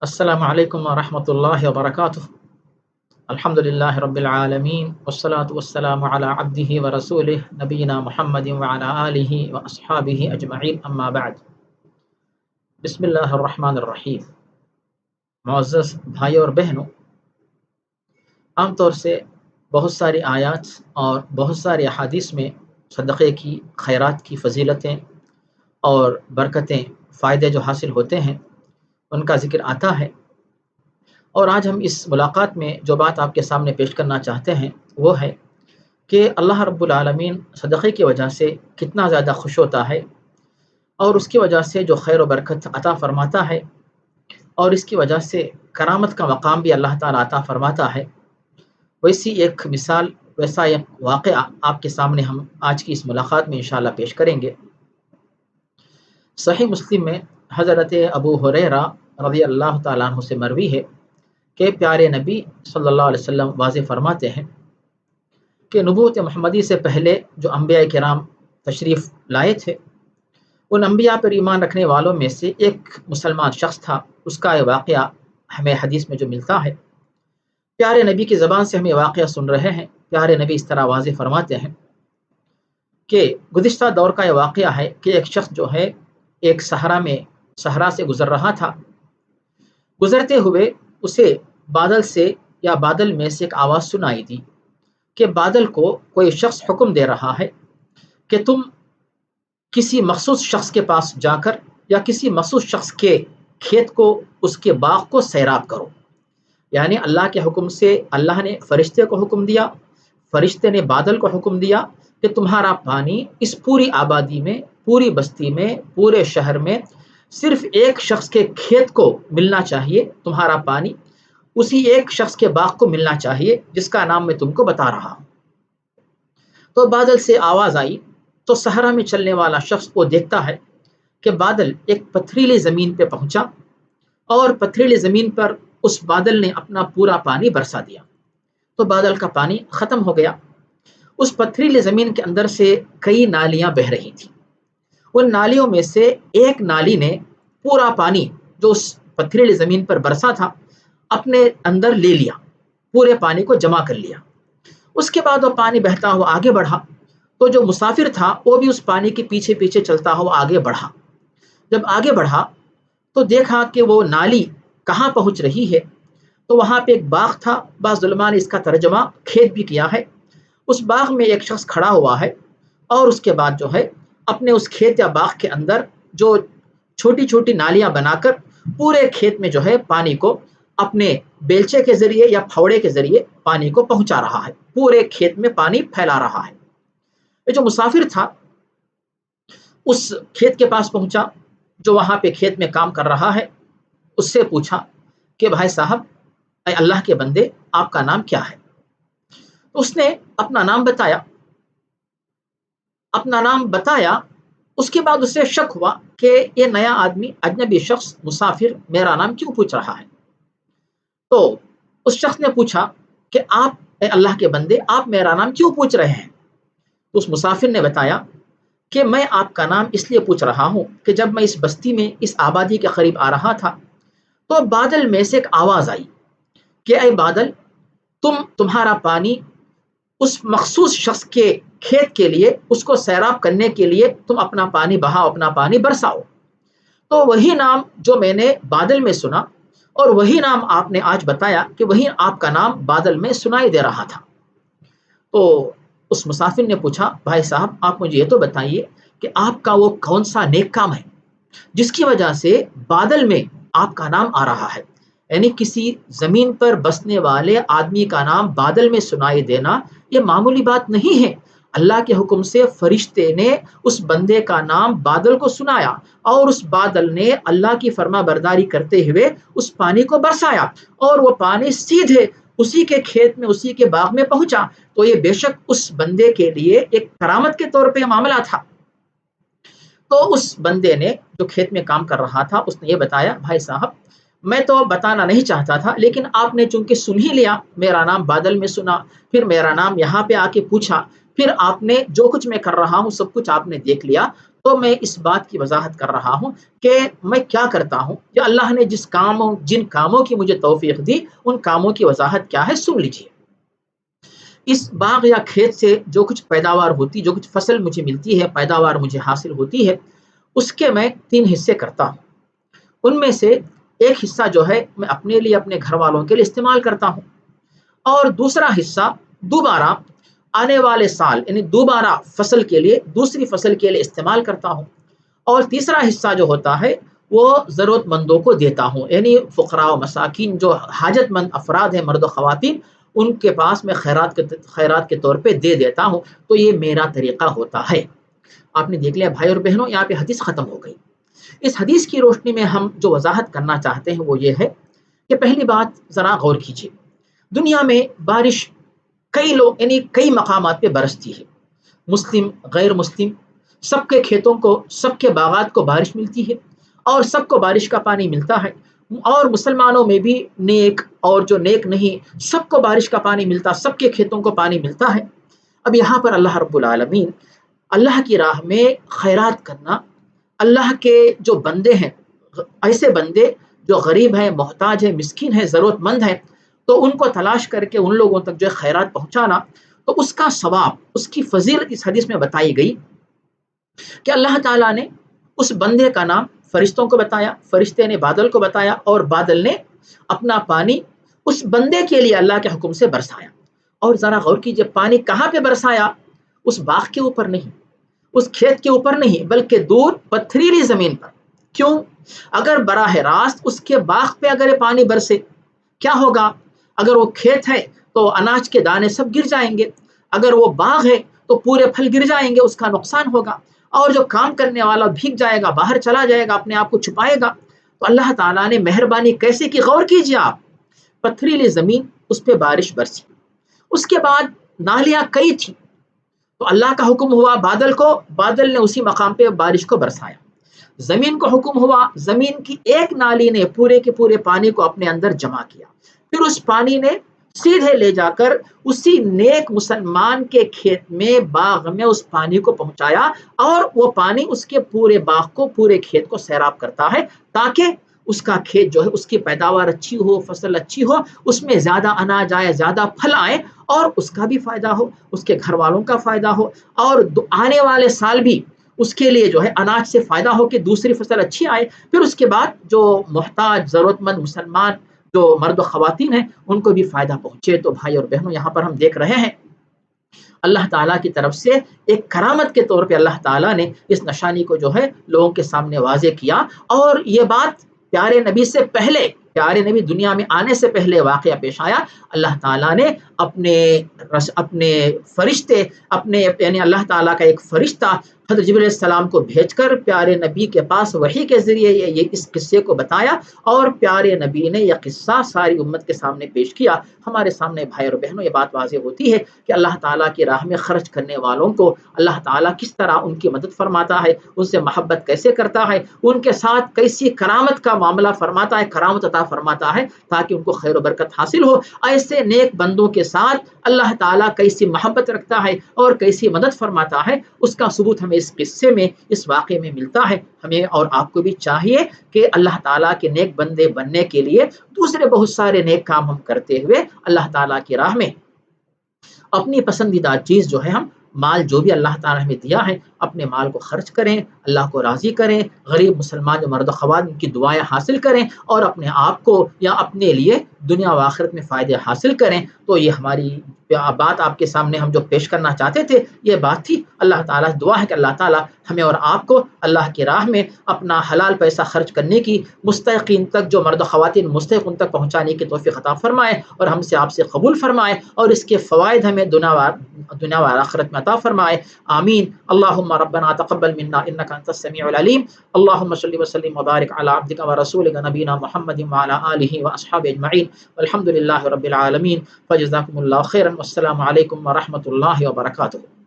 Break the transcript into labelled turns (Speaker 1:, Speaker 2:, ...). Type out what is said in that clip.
Speaker 1: السلام علیکم ورحمۃ اللہ وبرکاتہ۔ الحمد للہ رب العالمین والصلاة والسلام علی عبدہ ورسولہ نبینا محمد وعلی آلہ واصحابہ اجمعین، اما بعد۔ بسم اللہ الرحمن الرحیم۔ معزز بھائیوں اور بہنوں، عام طور سے بہت ساری آیات اور بہت ساری احادیث میں صدقے کی، خیرات کی فضیلتیں اور برکتیں، فائدے جو حاصل ہوتے ہیں ان کا ذکر آتا ہے، اور آج ہم اس ملاقات میں جو بات آپ کے سامنے پیش کرنا چاہتے ہیں وہ ہے کہ اللہ رب العالمین صدقے کی وجہ سے کتنا زیادہ خوش ہوتا ہے، اور اس کی وجہ سے جو خیر و برکت عطا فرماتا ہے، اور اس کی وجہ سے کرامت کا مقام بھی اللہ تعالیٰ عطا فرماتا ہے۔ ویسی ایک مثال، ویسا ایک واقعہ آپ کے سامنے ہم آج کی اس ملاقات میں انشاءاللہ پیش کریں گے۔ صحیح مسلم میں حضرت ابو ہریرہ رضی اللہ تعالیٰ عنہ سے مروی ہے کہ پیارے نبی صلی اللہ علیہ وسلم واضح فرماتے ہیں کہ نبوت محمدی سے پہلے جو انبیاء کرام تشریف لائے تھے، ان انبیاء پر ایمان رکھنے والوں میں سے ایک مسلمان شخص تھا۔ اس کا یہ واقعہ ہمیں حدیث میں جو ملتا ہے، پیارے نبی کی زبان سے ہم یہ واقعہ سن رہے ہیں۔ پیارے نبی اس طرح واضح فرماتے ہیں کہ گزشتہ دور کا یہ واقعہ ہے کہ ایک شخص جو ہے ایک صحرا سے گزر رہا تھا۔ گزرتے ہوئے اسے بادل سے یا بادل میں سے ایک آواز سنائی دی کہ بادل کو کوئی شخص حکم دے رہا ہے کہ تم کسی مخصوص شخص کے پاس جا کر یا کسی مخصوص شخص کے کھیت کو، اس کے باغ کو سیراب کرو۔ یعنی اللہ کے حکم سے اللہ نے فرشتے کو حکم دیا، فرشتے نے بادل کو حکم دیا کہ تمہارا پانی اس پوری آبادی میں، پوری بستی میں، پورے شہر میں صرف ایک شخص کے کھیت کو ملنا چاہیے، تمہارا پانی اسی ایک شخص کے باغ کو ملنا چاہیے جس کا نام میں تم کو بتا رہا ہوں۔ تو بادل سے آواز آئی تو صحرا میں چلنے والا شخص وہ دیکھتا ہے کہ بادل ایک پتھریلی زمین پہ پہنچا، اور پتھریلی زمین پر اس بادل نے اپنا پورا پانی برسا دیا۔ تو بادل کا پانی ختم ہو گیا۔ اس پتھریلی زمین کے اندر سے کئی نالیاں بہہ رہی تھیں۔ ان نالیوں میں سے ایک نالی نے پورا پانی جو اس پتھریلی زمین پر برسا تھا اپنے اندر لے لیا، پورے پانی کو جمع کر لیا۔ اس کے بعد وہ پانی بہتا ہوا آگے بڑھا، تو جو مسافر تھا وہ بھی اس پانی کے پیچھے پیچھے چلتا ہوا آگے بڑھا۔ جب آگے بڑھا تو دیکھا کہ وہ نالی کہاں پہنچ رہی ہے، تو وہاں پہ ایک باغ تھا۔ بعض علماء نے اس کا ترجمہ کھیت بھی کیا ہے۔ اس باغ میں ایک شخص کھڑا ہوا ہے، اور اس کے بعد جو ہے اپنے اس کھیت یا باغ کے اندر جو چھوٹی چھوٹی نالیاں بنا کر پورے کھیت میں جو ہے پانی کو اپنے بیلچے کے ذریعے یا پھوڑے کے ذریعے پانی کو پہنچا رہا ہے، پورے کھیت میں پانی پھیلا رہا ہے۔ یہ جو مسافر تھا اس کھیت کے پاس پہنچا، جو وہاں پہ کھیت میں کام کر رہا ہے، اس سے پوچھا کہ بھائی صاحب، اے اللہ کے بندے، آپ کا نام کیا ہے؟ اس نے اپنا نام بتایا۔ اس کے بعد اسے شک ہوا کہ یہ نیا آدمی، اجنبی شخص، مسافر میرا نام کیوں پوچھ رہا ہے؟ تو اس شخص نے پوچھا کہ آپ، اے اللہ کے بندے، آپ میرا نام کیوں پوچھ رہے ہیں؟ تو اس مسافر نے بتایا کہ میں آپ کا نام اس لیے پوچھ رہا ہوں کہ جب میں اس بستی میں، اس آبادی کے قریب آ رہا تھا تو بادل میں سے ایک آواز آئی کہ اے بادل، تمہارا پانی اس مخصوص شخص کے کھیت کے لیے، اس کو سیراب کرنے کے لیے تم اپنا پانی بہاؤ، اپنا پانی برساؤ۔ تو وہی نام جو میں نے بادل میں سنا، اور وہی نام آپ نے آج بتایا کہ وہی آپ کا نام بادل میں سنائی دے رہا تھا۔ تو اس مسافر نے پوچھا، بھائی صاحب، آپ مجھے یہ تو بتائیے کہ آپ کا وہ کون سا نیک کام ہے جس کی وجہ سے بادل میں آپ کا نام آ رہا ہے؟ یعنی کسی زمین پر بسنے والے آدمی کا نام بادل میں سنائی دینا یہ معمولی بات نہیں ہے۔ اللہ کے حکم سے فرشتے نے اس بندے کا نام بادل کو سنایا، اور اس بادل نے اللہ کی فرما برداری کرتے ہوئے اس پانی کو برسایا، اور وہ پانی سیدھے اسی کے کھیت میں، اسی کے باغ میں پہنچا۔ تو یہ بے شک اس بندے کے لیے ایک کرامت کے طور پہ معاملہ تھا۔ تو اس بندے نے جو کھیت میں کام کر رہا تھا، اس نے یہ بتایا، بھائی صاحب، میں تو بتانا نہیں چاہتا تھا، لیکن آپ نے چونکہ سن ہی لیا، میرا نام بادل میں سنا، پھر میرا نام یہاں پہ آ کے پوچھا، پھر آپ نے جو کچھ میں کر رہا ہوں سب کچھ آپ نے دیکھ لیا، تو میں اس بات کی وضاحت کر رہا ہوں کہ میں کیا کرتا ہوں، یا اللہ نے جن کاموں کی مجھے توفیق دی ان کاموں کی وضاحت کیا ہے، سن لیجیے۔ اس باغ یا کھیت سے جو کچھ پیداوار ہوتی، جو کچھ فصل مجھے ملتی ہے، پیداوار مجھے حاصل ہوتی ہے، اس کے میں 3 حصے کرتا ہوں۔ ان میں سے ایک حصہ جو ہے میں اپنے لیے، اپنے گھر والوں کے لیے استعمال کرتا ہوں، اور دوسرا حصہ دوبارہ آنے والے سال یعنی دوبارہ فصل کے لیے، دوسری فصل کے لیے استعمال کرتا ہوں، اور تیسرا حصہ جو ہوتا ہے وہ ضرورت مندوں کو دیتا ہوں، یعنی فقراء و مساکین جو حاجت مند افراد ہیں، مرد و خواتین، ان کے پاس میں خیرات کے طور پہ دے دیتا ہوں۔ تو یہ میرا طریقہ ہوتا ہے۔ آپ نے دیکھ لیا بھائی اور بہنوں، یہاں پہ حدیث ختم ہو گئی۔ اس حدیث کی روشنی میں ہم جو وضاحت کرنا چاہتے ہیں وہ یہ ہے کہ پہلی بات ذرا غور کیجیے، دنیا میں بارش کئی لوگ یعنی کئی مقامات پہ برستی ہے، مسلم غیر مسلم سب کے کھیتوں کو، سب کے باغات کو بارش ملتی ہے، اور سب کو بارش کا پانی ملتا ہے، اور مسلمانوں میں بھی نیک اور جو نیک نہیں سب کو بارش کا پانی ملتا، سب کے کھیتوں کو پانی ملتا ہے۔ اب یہاں پر اللہ رب العالمین اللہ کی راہ میں خیرات کرنا، اللہ کے جو بندے ہیں، ایسے بندے جو غریب ہیں، محتاج ہیں، مسکین ہیں، ضرورت مند ہیں، تو ان کو تلاش کر کے ان لوگوں تک جو ہے خیرات پہنچانا، تو اس کا ثواب، اس کی فضیلت اس حدیث میں بتائی گئی کہ اللہ تعالیٰ نے اس بندے کا نام فرشتوں کو بتایا، فرشتے نے بادل کو بتایا، اور بادل نے اپنا پانی اس بندے کے لیے اللہ کے حکم سے برسایا۔ اور ذرا غور کیجیے، پانی کہاں پہ برسایا؟ اس باغ کے اوپر نہیں، اس کھیت کے اوپر نہیں، بلکہ دور پتھریلی زمین پر۔ کیوں؟ اگر براہ راست اس کے باغ پہ اگر یہ پانی برسے، کیا ہوگا؟ اگر وہ کھیت ہے تو اناج کے دانے سب گر جائیں گے، اگر وہ باغ ہے تو پورے پھل گر جائیں گے، اس کا نقصان ہوگا، اور جو کام کرنے والا بھیگ جائے گا، باہر چلا جائے گا، اپنے آپ کو چھپائے گا۔ تو اللہ تعالیٰ نے مہربانی کیسے کی، غور کیجیے آپ، پتھریلی زمین، اس پہ بارش برسی، اس کے بعد نالیاں کئی تھیں، تو اللہ کا حکم ہوا بادل کو، بادل نے اسی مقام پہ بارش کو برسایا۔ زمین کو حکم ہوا، زمین کی ایک نالی نے پورے کے پورے پانی کو اپنے اندر جمع کیا، پھر اس پانی نے سیدھے لے جا کر اسی نیک مسلمان کے کھیت میں، باغ میں اس پانی کو پہنچایا، اور وہ پانی اس کے پورے باغ کو، پورے کھیت کو سیراب کرتا ہے، تاکہ اس کا کھیت جو ہے اس کی پیداوار اچھی ہو، فصل اچھی ہو، اس میں زیادہ اناج آئے، زیادہ پھل آئے، اور اس کا بھی فائدہ ہو، اس کے گھر والوں کا فائدہ ہو، اور آنے والے سال بھی اس کے لیے جو ہے اناج سے فائدہ ہو کہ دوسری فصل اچھی آئے۔ پھر اس کے بعد جو محتاج ضرورت مند مسلمان جو مرد و خواتین ہیں ان کو بھی فائدہ پہنچے۔ تو بھائی اور بہنوں، یہاں پر ہم دیکھ رہے ہیں اللہ تعالیٰ کی طرف سے ایک کرامت کے طور پہ اللہ تعالیٰ نے اس نشانی کو جو ہے لوگوں کے سامنے واضح کیا، اور یہ بات پیارے نبی سے پہلے، پیارے نبی دنیا میں آنے سے پہلے واقعہ پیش آیا۔ اللہ تعالیٰ نے اپنے فرشتے، یعنی اللہ تعالیٰ کا ایک فرشتہ حضرت جبرائیل علیہ السلام کو بھیج کر پیارے نبی کے پاس وحی کے ذریعے یہ اس قصے کو بتایا، اور پیارے نبی نے یہ قصہ ساری امت کے سامنے پیش کیا۔ ہمارے سامنے بھائی اور بہنوں یہ بات واضح ہوتی ہے کہ اللہ تعالیٰ کی راہ میں خرچ کرنے والوں کو اللہ تعالیٰ کس طرح ان کی مدد فرماتا ہے، ان سے محبت کیسے کرتا ہے، ان کے ساتھ کیسی کرامت کا معاملہ فرماتا ہے، کرامت عطا فرماتا ہے، تاکہ ان کو خیر و برکت حاصل ہو۔ ایسے نیک بندوں کے ساتھ اللہ تعالیٰ کیسی محبت رکھتا ہے اور کیسی مدد فرماتا ہے، اس کا ثبوت ہمیں اس قصے میں، اس واقعے میں ملتا ہے۔ ہمیں اور آپ کو بھی چاہیے کہ اللہ تعالیٰ کے نیک بندے بننے کے لیے دوسرے بہت سارے نیک کام ہم کرتے ہوئے اللہ تعالیٰ کی راہ میں اپنی پسندیدہ چیز جو ہے، ہم مال جو بھی اللہ تعالیٰ نے ہمیں دیا ہے، اپنے مال کو خرچ کریں، اللہ کو راضی کریں، غریب مسلمان جو مرد و خواتین کی دعائیں حاصل کریں، اور اپنے آپ کو یا اپنے لیے دنیا و آخرت میں فائدے حاصل کریں۔ تو یہ ہماری بات آپ کے سامنے ہم جو پیش کرنا چاہتے تھے، یہ بات تھی۔ اللہ تعالیٰ سے دعا ہے کہ اللہ تعالیٰ ہمیں اور آپ کو اللہ کی راہ میں اپنا حلال پیسہ خرچ کرنے کی، مستحقین تک، جو مرد و خواتین مستحق ان تک پہنچانے کی توفیق عطا فرمائے، اور ہم سے آپ سے قبول فرمائے، اور اس کے فوائد ہمیں دنیا و آخرت میں عطا فرمائے۔ آمین۔ اللہم ربنا تقبل منا انک انت السمیع العلیم۔ اللہم صلی وسلم وبارک علی عبدک ورسولک نبینا محمد وعلی آلہ واصحابہ اجمعین، والحمد للہ رب العالمین۔ فجزاکم اللہ خیرا، والسلام علیکم ورحمۃ اللہ وبرکاتہ۔